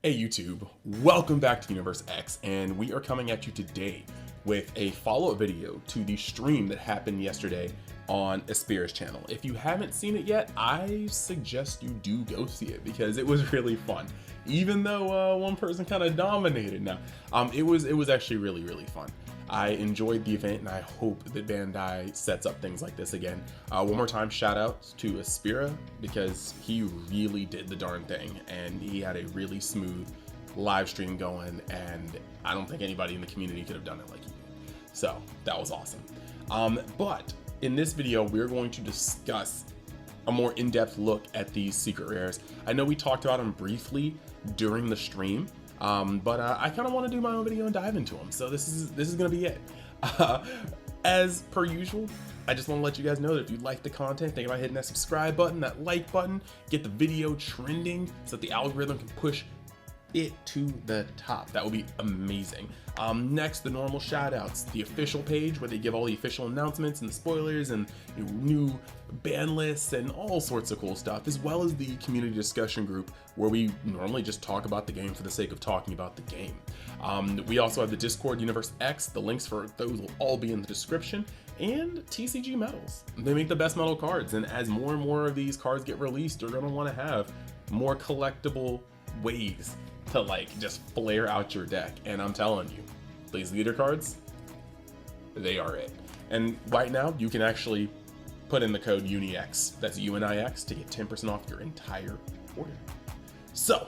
Hey YouTube, welcome back to Universe X, and we are coming at you today with a follow-up video to the stream that happened yesterday on SCR's channel. If you haven't seen it yet, I suggest you do go see it because it was really fun. Even though one person kind of dominated now, it was actually really fun. I enjoyed the event and I hope that Bandai sets up things like this again. One more time, shout out to Aspira because he really did the darn thing and he had a really smooth live stream going, and I don't think anybody in the community could have done it like he did. So that was awesome. But in this video, we're going to discuss a more in-depth look at these secret rares. I know we talked about them briefly during the stream, but I kind of want to do my own video and dive into them. So this is gonna be it. As per usual, I just want to let you guys know that if you like the content, think about hitting that subscribe button, that like button, get the video trending so that the algorithm can push it to the top. That would be amazing. Next, the normal shout outs, the official page where they give all the official announcements and the spoilers and new ban lists and all sorts of cool stuff, as well as the community discussion group where we normally just talk about the game for the sake of talking about the game. We also have the Discord Universe X. The links for those will all be in the description. And TCGMetalZ. They make the best metal cards, and as more and more of these cards get released, they're going to want to have more collectible ways to like just flare out your deck. And I'm telling you, these leader cards, they are it. And right now you can actually put in the code UNIX, that's UNIX, to get 10% off your entire order. So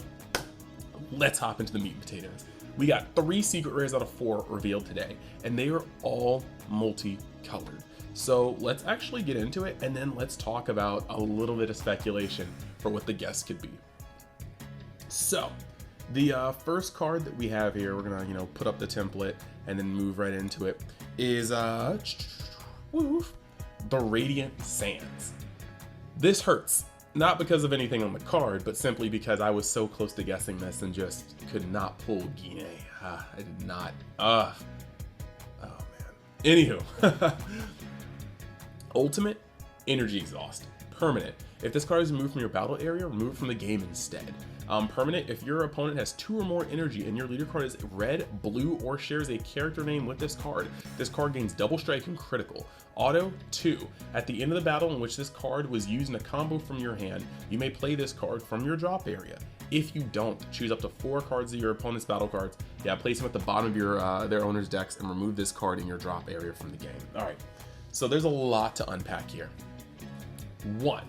let's hop into the meat and potatoes. We got 3 secret rares out of 4 revealed today, and they are all multicolored. So let's actually get into it, and then let's talk about a little bit of speculation for what the guess could be. So the first card that we have here, we're gonna put up the template and then move right into it, is the Vermillion Sands. This hurts, not because of anything on the card, but simply because I was so close to guessing this and just could not pull Guinea. I did not. Oh man. Anywho, ultimate energy exhaust. Permanent. If this card is removed from your battle area, remove it from the game instead. Permanent, if your opponent has 2 or more energy and your leader card is red, blue, or shares a character name with this card gains double strike and critical. Auto 2, at the end of the battle in which this card was used in a combo from your hand, you may play this card from your drop area. If you don't, choose up to 4 cards of your opponent's battle cards, place them at the bottom of your their owner's decks and remove this card in your drop area from the game. Alright, so there's a lot to unpack here. 1,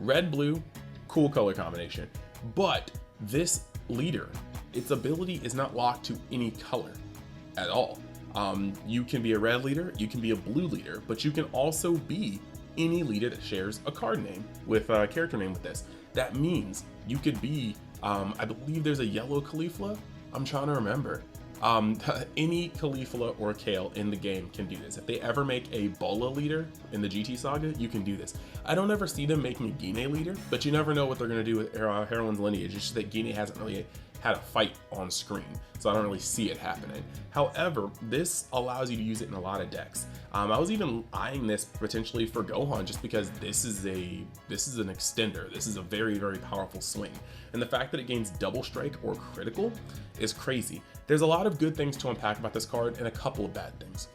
red, blue, cool color combination. But this leader, its ability is not locked to any color at all. You can be a red leader, you can be a blue leader, but you can also be any leader that shares a card name with a character name with this. That means you could be, I believe there's a yellow Caulifla. I'm trying to remember. Any Caulifla or Kale in the game can do this. If they ever make a Bola leader in the GT Saga, you can do this. I don't ever see them making a Guinea leader, but you never know what they're going to do with Heroine's lineage. It's just that Guinea hasn't really had a fight on screen, so I don't really see it happening. However, this allows you to use it in a lot of decks. I was even eyeing this potentially for Gohan just because this is an extender. This is a very powerful swing, and the fact that it gains double strike or critical is crazy. There's a lot of good things to unpack about this card and a couple of bad things.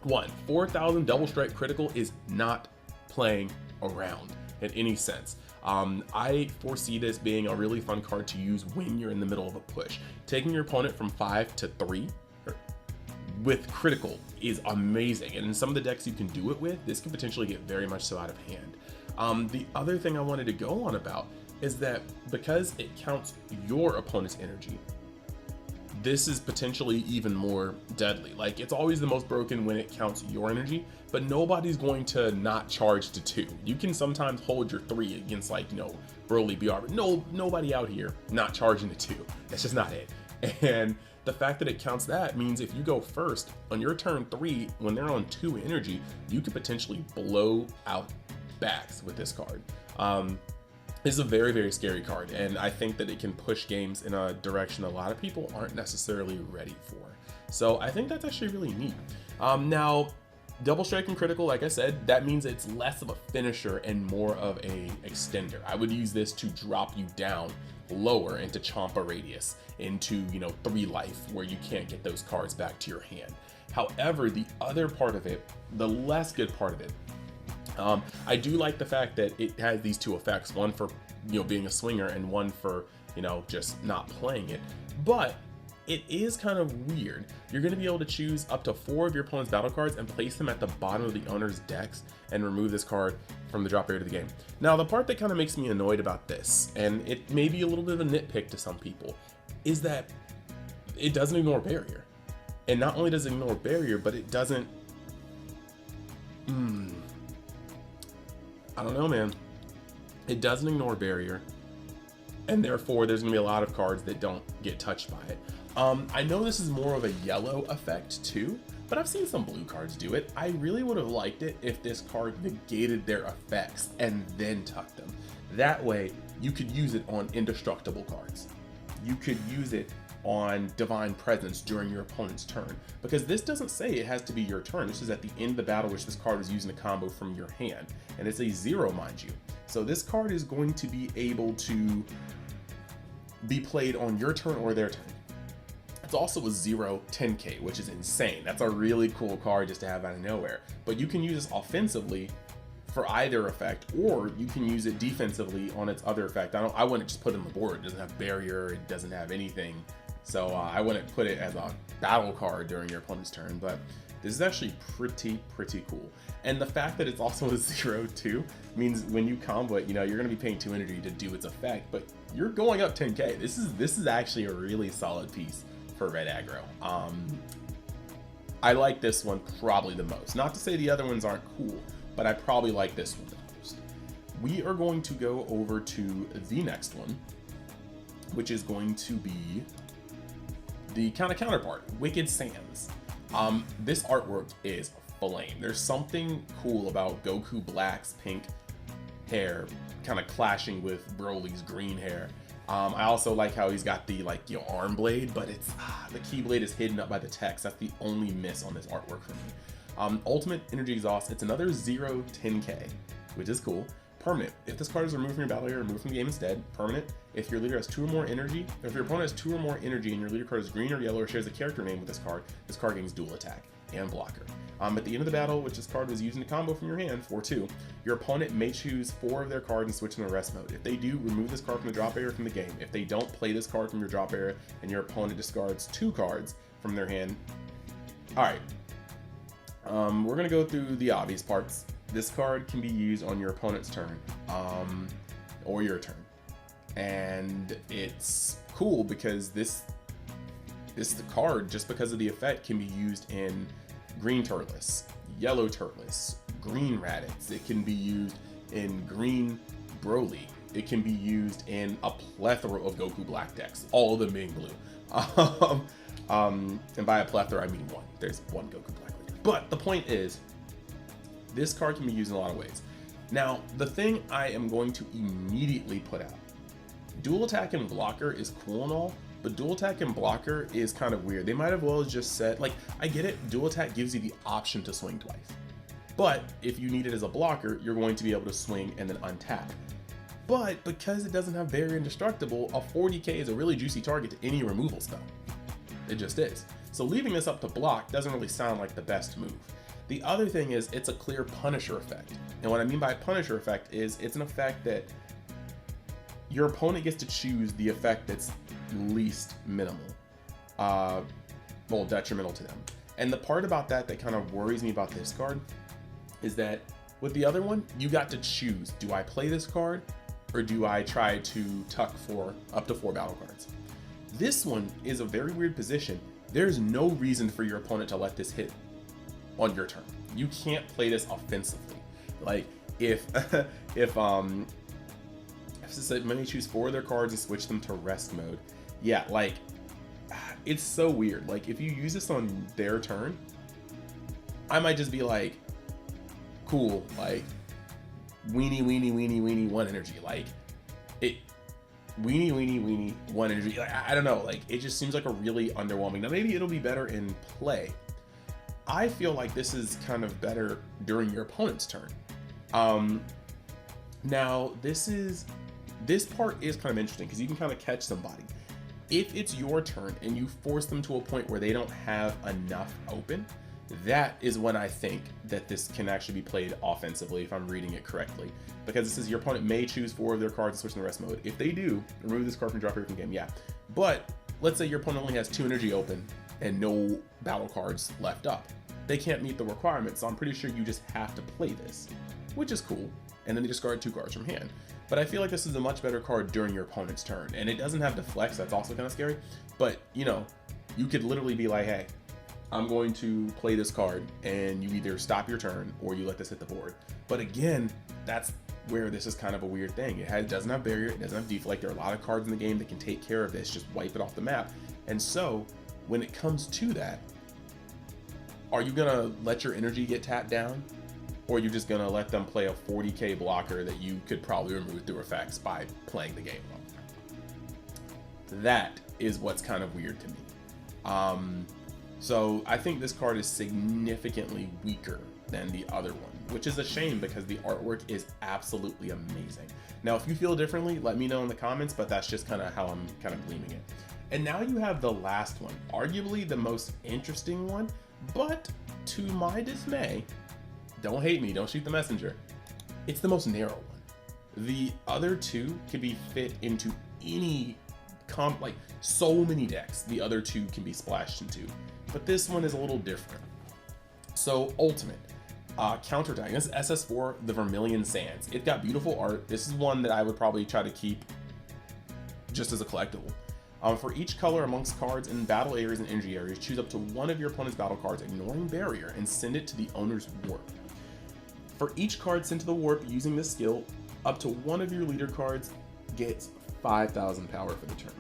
1, 4,000 double strike critical is not playing around in any sense. I foresee this being a really fun card to use when you're in the middle of a push. Taking your opponent from 5 to 3 with critical is amazing, and in some of the decks you can do it with, this can potentially get very much so out of hand. The other thing I wanted to go on about is that because it counts your opponent's energy, this is potentially even more deadly. Like, it's always the most broken when it counts your energy, but nobody's going to not charge to 2. You can sometimes hold your 3 against, like, Broly BR, but nobody out here not charging to 2. That's just not it. And the fact that it counts that means if you go first on your turn 3, when they're on 2 energy, you could potentially blow out backs with this card. This is a very scary card, and I think that it can push games in a direction a lot of people aren't necessarily ready for. So I think that's actually really neat. Now, Double strike and critical, like I said, that means it's less of a finisher and more of a extender. I would use this to drop you down lower into Champa radius, into 3 life, where you can't get those cards back to your hand. However, the other part of it, the less good part of it, I do like the fact that it has these 2 effects, one for being a swinger and one for just not playing it. But it is kind of weird. You're going to be able to choose up to 4 of your opponent's battle cards and place them at the bottom of the owner's decks and remove this card from the drop area to the game. Now, the part that kind of makes me annoyed about this, and it may be a little bit of a nitpick to some people, is that it doesn't ignore barrier. And not only does it ignore barrier, but it doesn't... I don't know, man. It doesn't ignore barrier, and therefore there's going to be a lot of cards that don't get touched by it. I know this is more of a yellow effect too, but I've seen some blue cards do it. I really would have liked it if this card negated their effects and then tucked them. That way, you could use it on indestructible cards. You could use it on Divine Presence during your opponent's turn, because this doesn't say it has to be your turn. This is at the end of the battle, which this card is using a combo from your hand, and it's a 0, mind you. So this card is going to be able to be played on your turn or their turn. It's also a 0 10k, which is insane. That's a really cool card just to have out of nowhere. But you can use this offensively for either effect, or you can use it defensively on its other effect. I wouldn't just put it on the board. It doesn't have barrier, it doesn't have anything. So I wouldn't put it as a battle card during your opponent's turn, but this is actually pretty cool. And the fact that it's also a 0 too means when you combo it, you're going to be paying 2 energy to do its effect, but you're going up 10k. This is actually a really solid piece for red aggro. I like this one probably the most. Not to say the other ones aren't cool, but I probably like this one the most. We are going to go over to the next one, which is going to be the counterpart, Wicked Sands. This artwork is flame. There's something cool about Goku Black's pink hair kind of clashing with Broly's green hair. I also like how he's got the arm blade, but it's the key blade is hidden up by the text. That's the only miss on this artwork for me. Ultimate Energy Exhaust. It's another 0 10k, which is cool. Permanent. If this card is removed from your battle area, removed from the game instead. Permanent. If your leader has 2 or more energy, or if your opponent has 2 or more energy and your leader card is green or yellow or shares a character name with this card gains dual attack and blocker. At the end of the battle, which this card was using a combo from your hand for 2, your opponent may choose 4 of their cards and switch them to rest mode. If they do, remove this card from the drop area from the game. If they don't, play this card from your drop area and your opponent discards 2 cards from their hand. Alright. We're going to go through the obvious parts. This card can be used on your opponent's turn, or your turn. And it's cool because this card, just because of the effect, can be used in green Turles, yellow Turles, green Raditz. It can be used in green Broly. It can be used in a plethora of Goku Black decks, all of them being blue. And by a plethora, I mean 1. There's 1 Goku Black leader. But the point is, this card can be used in a lot of ways. Now, the thing I am going to immediately put out, dual attack and blocker is cool and all, but dual attack and blocker is kind of weird. They might have well just said, I get it, dual attack gives you the option to swing twice. But if you need it as a blocker, you're going to be able to swing and then untap. But because it doesn't have barrier indestructible, a 40k is a really juicy target to any removal spell. It just is. So leaving this up to block doesn't really sound like the best move. The other thing is it's a clear Punisher effect. And what I mean by Punisher effect is it's an effect that your opponent gets to choose the effect that's least minimal, detrimental to them. And the part about that kind of worries me about this card is that with the other one, you got to choose, do I play this card or do I try to tuck for up to 4 battle cards? This one is a very weird position. There's no reason for your opponent to let this hit on your turn. You can't play this offensively. If said many choose 4 of their cards and switch them to rest mode. Yeah, it's so weird. If you use this on their turn, I might just be cool, weenie 1 energy. Weenie 1 energy. I don't know, it just seems like a really underwhelming. Now maybe it'll be better in play, I feel like this is kind of better during your opponent's turn. Now this part is kind of interesting because you can kind of catch somebody. If it's your turn and you force them to a point where they don't have enough open, that is when I think that this can actually be played offensively, if I'm reading it correctly. Because this is your opponent may choose 4 of their cards to switch in the rest mode. If they do, remove this card from drop here from game, yeah. But let's say your opponent only has 2 energy open and no battle cards left up. They can't meet the requirements, so I'm pretty sure you just have to play this, which is cool. And then they discard 2 cards from hand. But I feel like this is a much better card during your opponent's turn. And it doesn't have Deflex, that's also kind of scary. But, you know, you could literally be like, hey, I'm going to play this card, and you either stop your turn or you let this hit the board. But again, that's where this is kind of a weird thing. It doesn't have barrier, it doesn't have deflect. There are a lot of cards in the game that can take care of this, just wipe it off the map. And so, when it comes to that, are you gonna let your energy get tapped down? Or are you just gonna let them play a 40k blocker that you could probably remove through effects by playing the game well? That is what's kind of weird to me. So I think this card is significantly weaker than the other one, which is a shame because the artwork is absolutely amazing. Now, if you feel differently, let me know in the comments, but that's just kind of how I'm kind of gleaming it. And now you have the last one, arguably the most interesting one, but to my dismay, don't hate me, don't shoot the messenger, it's the most narrow one. The other 2 can be fit into any like so many decks. The other 2 can be splashed into, but this one is a little different. So ultimate, counterattack. This is SS4, the Vermillion Sands. It got beautiful art. This is one that I would probably try to keep just as a collectible. For each color amongst cards in battle areas and energy areas, choose up to 1 of your opponent's battle cards, ignoring barrier, and send it to the owner's warp. For each card sent to the warp using this skill, up to 1 of your leader cards gets 5,000 power for the turn.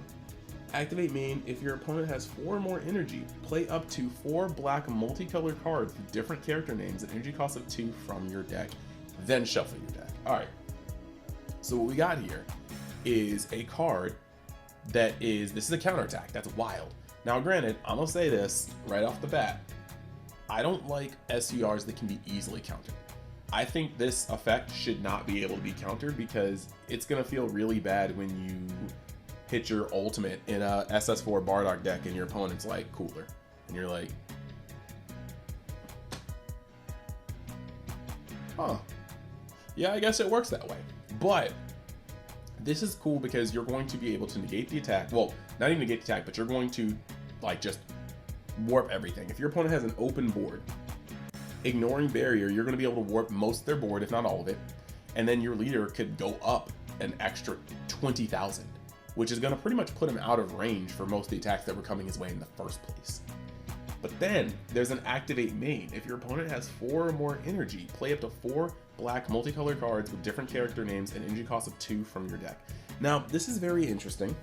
Activate main. If your opponent has 4 or more energy, play up to 4 black multicolored cards with different character names and energy cost of 2 from your deck, then shuffle your deck. Alright, so what we got here is a card that is, this is a counterattack. That's wild. Now granted, I'm gonna say this right off the bat, I don't like SCRs that can be easily countered. I think this effect should not be able to be countered because it's gonna feel really bad when you hit your ultimate in a SS4 Bardock deck and your opponent's like cooler. And you're like, huh, yeah, I guess it works that way. But this is cool because you're going to be able to negate the attack. Well, not even negate the attack, but you're going to like just warp everything. If your opponent has an open board, ignoring barrier, you're going to be able to warp most of their board, if not all of it. And then your leader could go up an extra 20,000, which is going to pretty much put him out of range for most of the attacks that were coming his way in the first place. But then there's an activate main. If your opponent has 4 or more energy, play up to 4 black multicolored cards with different character names and energy cost of 2 from your deck. Now, this is very interesting.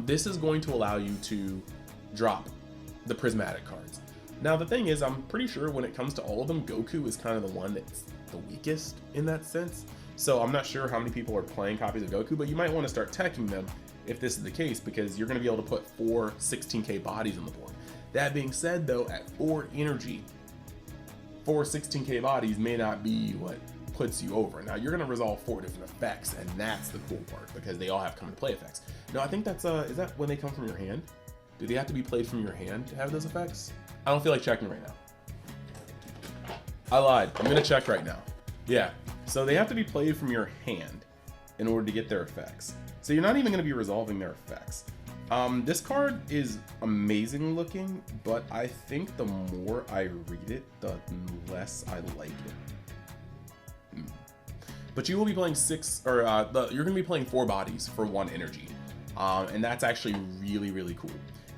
This is going to allow you to drop the prismatic cards. Now, the thing is, I'm pretty sure when it comes to all of them, Goku is kind of the one that's the weakest in that sense. So I'm not sure how many people are playing copies of Goku, but you might want to start teching them if this is the case, because you're going to be able to put 4 16k bodies on the board. That being said, though, at 4 energy, 4 16k bodies may not be what puts you over. Now, you're going to resolve 4 different effects, and that's the cool part, because they all have come into play effects. No, I think that's, is that when they come from your hand? Do they have to be played from your hand to have those effects? I don't feel like checking right now. I lied. I'm going to check right now. Yeah, so they have to be played from your hand in order to get their effects. So you're not even going to be resolving their effects. This card is amazing looking, but I think the more I read it, the less I like it. But you will be playing 6, or you're going to be playing 4 bodies for 1 energy. And that's actually really, really cool.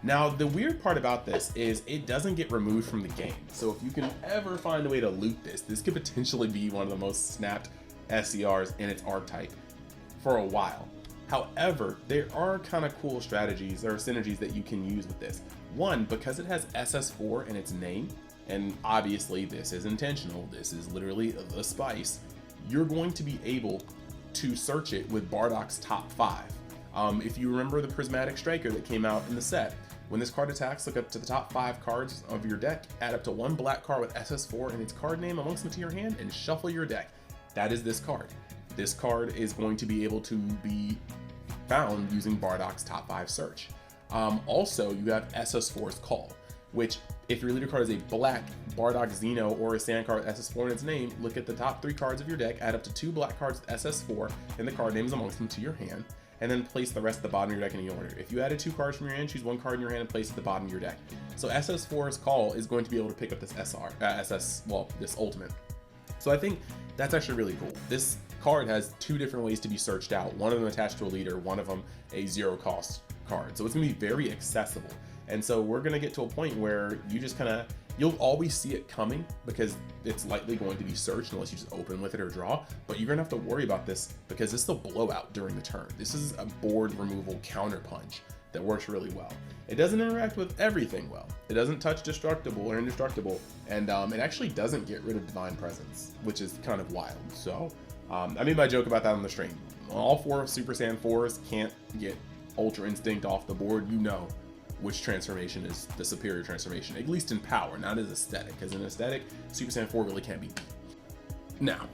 Now, the weird part about this is it doesn't get removed from the game. So if you can ever find a way to loot this, this could potentially be one of the most snapped SCRs in its archetype for a while. However, there are kind of cool strategies or synergies that you can use with this. One, because it has SS4 in its name, and obviously this is intentional, this is literally the spice, you're going to be able to search it with Bardock's top 5. If you remember the Prismatic Striker that came out in the set, When this card attacks, look up to the top 5 cards of your deck, add up to 1 black card with SS4 and its card name amongst them to your hand, and shuffle your deck. That is this card. This card is going to be able to be found using Bardock's top 5 search. Also, you have SS4's Call, which if your leader card is a black Bardock Xeno or a Saiyan card with SS4 in its name, look at the top 3 cards of your deck, add up to 2 black cards with SS4 and the card names amongst them to your hand, and then place the rest at the bottom of your deck in any order. If you added 2 cards from your hand, choose 1 card in your hand and place it at the bottom of your deck. So SS4's Call is going to be able to pick up this this ultimate. So I think that's actually really cool. This card has 2 different ways to be searched out. One of them attached to a leader, one of them a 0 cost card. So it's gonna be very accessible. And so we're gonna get to a point where you just you'll always see it coming because it's likely going to be searched unless you just open with it or draw, but you're gonna have to worry about this because this is a blowout during the turn. This is a board removal counter punch that works really well. It doesn't interact with everything well. It doesn't touch destructible or indestructible, and it actually doesn't get rid of Divine Presence, which is kind of wild. So I made my joke about that on the stream. All 4 Super Saiyan 4s can't get Ultra Instinct off the board. You know which transformation is the superior transformation, at least in power, not as aesthetic, because in aesthetic, Super Saiyan 4 really can't be beat. Now,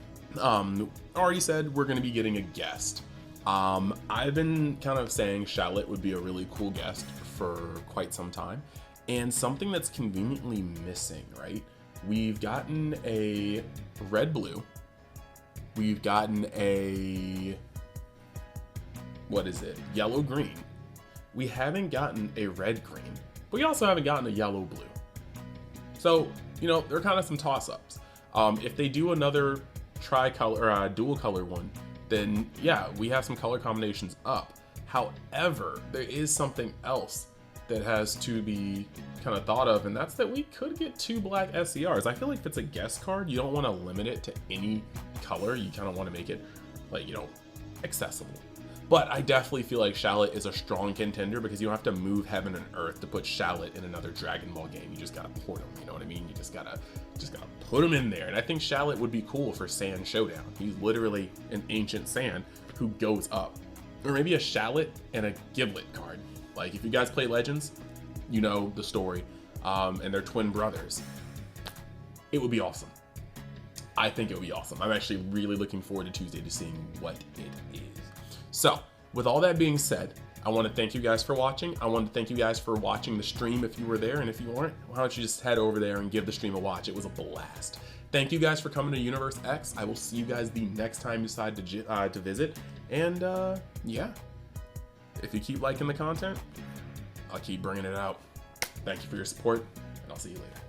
already said we're going to be getting a guest. I've been kind of saying Shallot would be a really cool guest for quite some time, and something that's conveniently missing, right? We've gotten a red-blue, we've gotten a, yellow-green. We haven't gotten a red-green, but we also haven't gotten a yellow-blue. So, you know, there are kind of some toss-ups. If they do another tri-color or dual color one, then yeah, we have some color combinations up. However, there is something else that has to be kind of thought of, and that's that we could get 2 black SCRs. I feel like if it's a guest card, you don't want to limit it to any color. You kind of want to make it, like, you know, accessible. But I definitely feel like Shallot is a strong contender because you don't have to move heaven and earth to put Shallot in another Dragon Ball game. You just gotta port him, you know what I mean? You just gotta put him in there. And I think Shallot would be cool for Saiyan Showdown. He's literally an ancient Saiyan who goes up. Or maybe a Shallot and a Giblet card. Like, if you guys play Legends, you know the story. And they're twin brothers. It would be awesome. I think it would be awesome. I'm actually really looking forward to Tuesday to seeing what it is. So, with all that being said, I want to thank you guys for watching. I want to thank you guys for watching the stream if you were there, and if you weren't, why don't you just head over there and give the stream a watch. It was a blast. Thank you guys for coming to Universe X. I will see you guys the next time you decide to visit, and yeah, if you keep liking the content, I'll keep bringing it out. Thank you for your support, and I'll see you later.